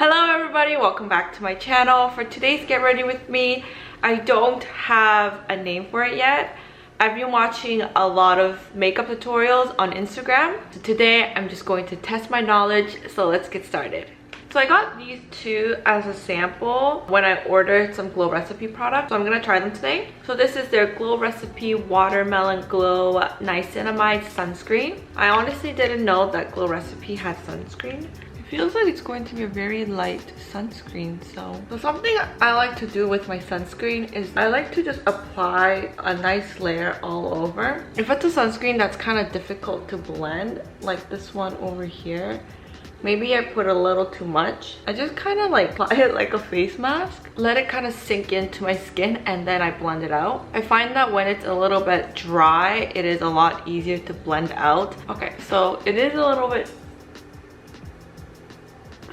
Hello everybody, welcome back to my channel. For today's Get Ready With Me, I don't have a name for it yet. I've been watching a lot of makeup tutorials on Instagram. So today I'm just going to test my knowledge, so let's get started. So I got these two as a sample when I ordered some Glow Recipe products. So I'm gonna try them today. So this is their Glow Recipe Watermelon Glow Niacinamide Sunscreen. I honestly didn't know that Glow Recipe had sunscreen. Feels like it's going to be a very light sunscreen. So something I like to do with my sunscreen is I like to just apply a nice layer all over. If it's a sunscreen that's kind of difficult to blend, like this one over here, maybe I put a little too much. I just kind of like apply it like a face mask, let it kind of sink into my skin, and then I blend it out. I find that when it's a little bit dry, it is a lot easier to blend out. Okay, so it is a little bit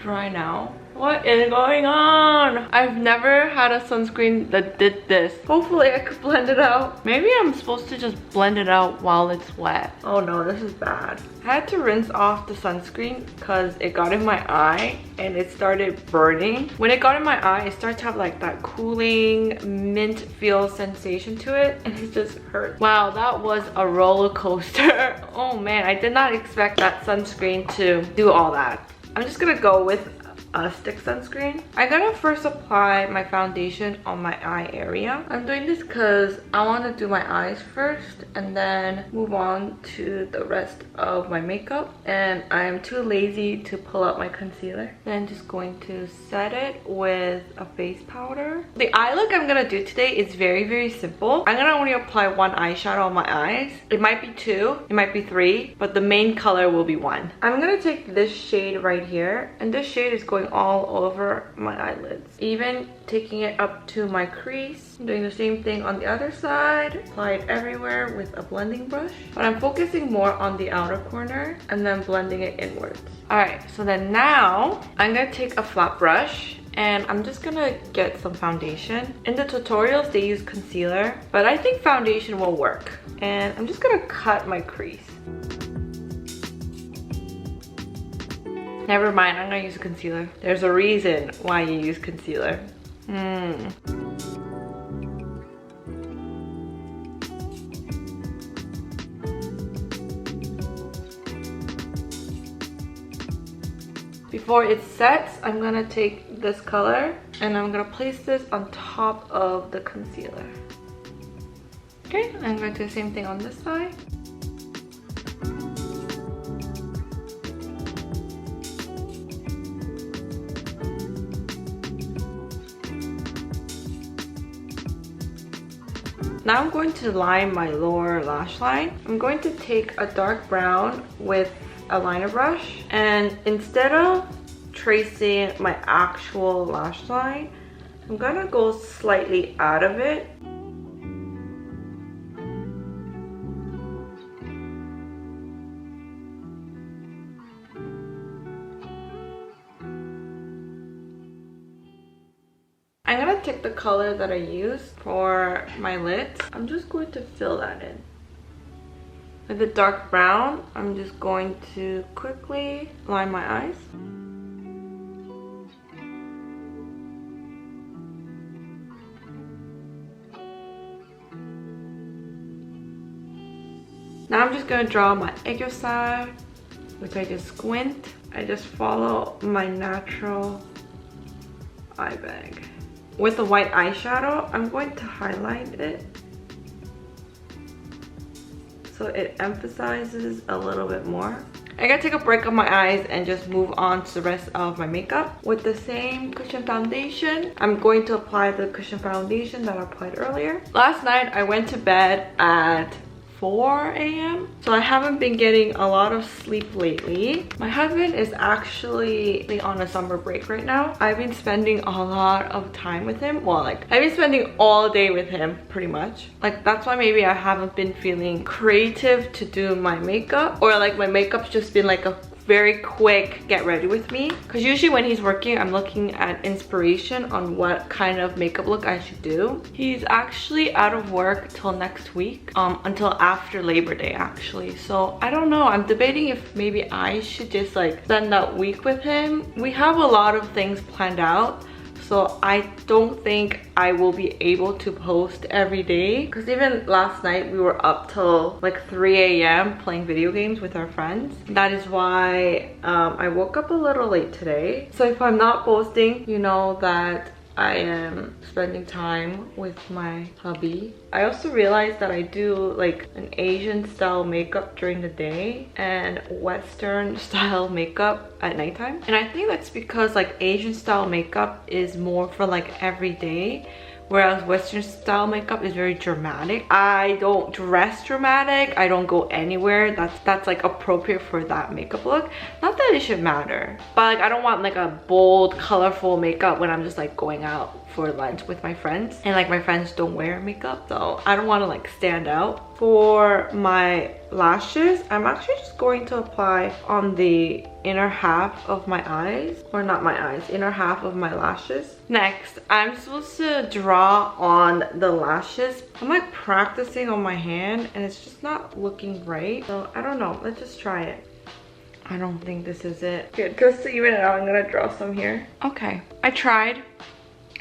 dry now. What is going on? I've never had a sunscreen that did this. Hopefully I could blend it out. Maybe I'm supposed to just blend it out while it's wet. Oh no, this is bad. I had to rinse off the sunscreen because it got in my eye and it started burning. When it got in my eye, it started to have like that cooling mint feel sensation to it, and it just hurt. Wow, that was a roller coaster. Oh man, I did not expect that sunscreen to do all that. I'm just gonna go with a stick sunscreen. I'm gonna first apply my foundation on my eye area. I'm doing this because I want to do my eyes first and then move on to the rest of my makeup, and I'm too lazy to pull out my concealer. Then just going to set it with a face powder. The eye look I'm gonna do today is very simple. I'm gonna only apply one eyeshadow on my eyes. It might be two, it might be three, but the main color will be one. I'm gonna take this shade right here, and this shade is going all over my eyelids, even taking it up to my crease. I'm doing the same thing on the other side. Apply it everywhere with a blending brush, but I'm focusing more on the outer corner and then blending it inwards. All right, so then now I'm gonna take a flat brush and I'm just gonna get some foundation. In the tutorials they use concealer, but I think foundation will work, and I'm just gonna cut my crease. Never mind, I'm gonna use concealer. There's a reason why you use concealer. Before it sets, I'm gonna take this color and I'm gonna place this on top of the concealer. Okay, I'm gonna do the same thing on this side. Now I'm going to line my lower lash line. I'm going to take a dark brown with a liner brush, and instead of tracing my actual lash line, I'm gonna go slightly out of it. I'm gonna take the color that I used for my lids. I'm just going to fill that in. With the dark brown, I'm just going to quickly line my eyes. Now I'm just gonna draw my aiguisade, which I just squint. I just follow my natural eye bag. With the white eyeshadow, I'm going to highlight it so it emphasizes a little bit more. I gotta take a break on my eyes and just move on to the rest of my makeup. With the same cushion foundation, I'm going to apply the cushion foundation that I applied earlier. Last night, I went to bed at 4 a.m. so I haven't been getting a lot of sleep lately. My husband is actually on a summer break right now. I've been spending a lot of time with him. Well, like I've been spending all day with him pretty much. Like that's why maybe I haven't been feeling creative to do my makeup, or like my makeup's just been like a very quick get ready with me, because usually when he's working I'm looking at inspiration on what kind of makeup look I should do. He's actually out of work till next week, until after Labor Day actually, so I don't know. I'm debating if maybe I should just like spend that week with him. We have a lot of things planned out, so I don't think I will be able to post every day, because even last night we were up till like 3 a.m. playing video games with our friends. That is why I woke up a little late today. So if I'm not posting, you know that I am spending time with my hubby. I also realized that I do like an Asian style makeup during the day and Western style makeup at nighttime. And I think that's because like Asian style makeup is more for like every day, whereas Western style makeup is very dramatic. I don't dress dramatic. I don't go anywhere that's like appropriate for that makeup look. Not that it should matter, but like I don't want like a bold, colorful makeup when I'm just like going out for lunch with my friends, and like my friends don't wear makeup, so I don't want to like stand out. For my lashes, I'm actually just going to apply on the inner half of my eyes, or not my eyes, inner half of my lashes. Next, I'm supposed to draw on the lashes. I'm like practicing on my hand and it's just not looking right, so I don't know. Let's just try it. I don't think this is it. Good, just to even it out, I'm gonna draw some here. Okay, I tried.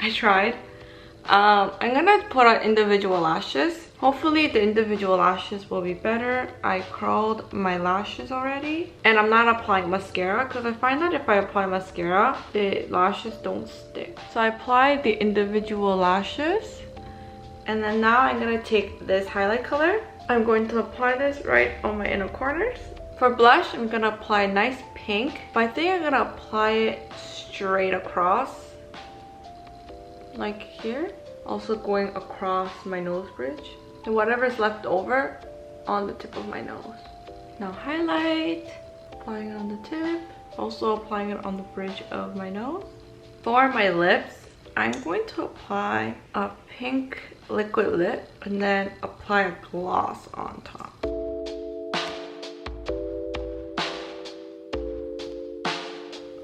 I'm gonna put on individual lashes. Hopefully the individual lashes will be better. I curled my lashes already, and I'm not applying mascara because I find that if I apply mascara, the lashes don't stick. So I applied the individual lashes, and then now I'm gonna take this highlight color. I'm going to apply this right on my inner corners. For blush, I'm gonna apply a nice pink, but I think I'm gonna apply it straight across, like here. Also going across my nose bridge, and whatever's left over on the tip of my nose. Now highlight, applying it on the tip, also applying it on the bridge of my nose. For my lips, I'm going to apply a pink liquid lip and then apply a gloss on top.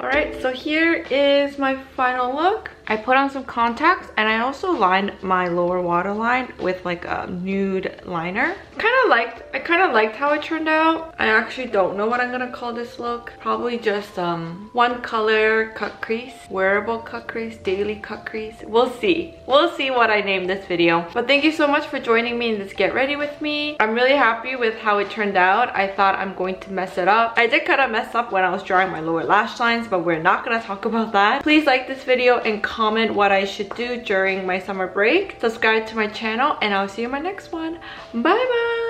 Alright, so here is my final look. I put on some contacts and I also lined my lower waterline with like a nude liner. I kind of liked how it turned out. I actually don't know what I'm gonna call this look. Probably just one color cut crease, wearable cut crease, daily cut crease. We'll see. We'll see what I name this video. But thank you so much for joining me in this get ready with me. I'm really happy with how it turned out. I thought I'm going to mess it up. I did kind of mess up when I was drawing my lower lash lines, but we're not gonna talk about that. Please like this video and comment what I should do during my summer break. Subscribe to my channel and I'll see you in my next one. Bye bye.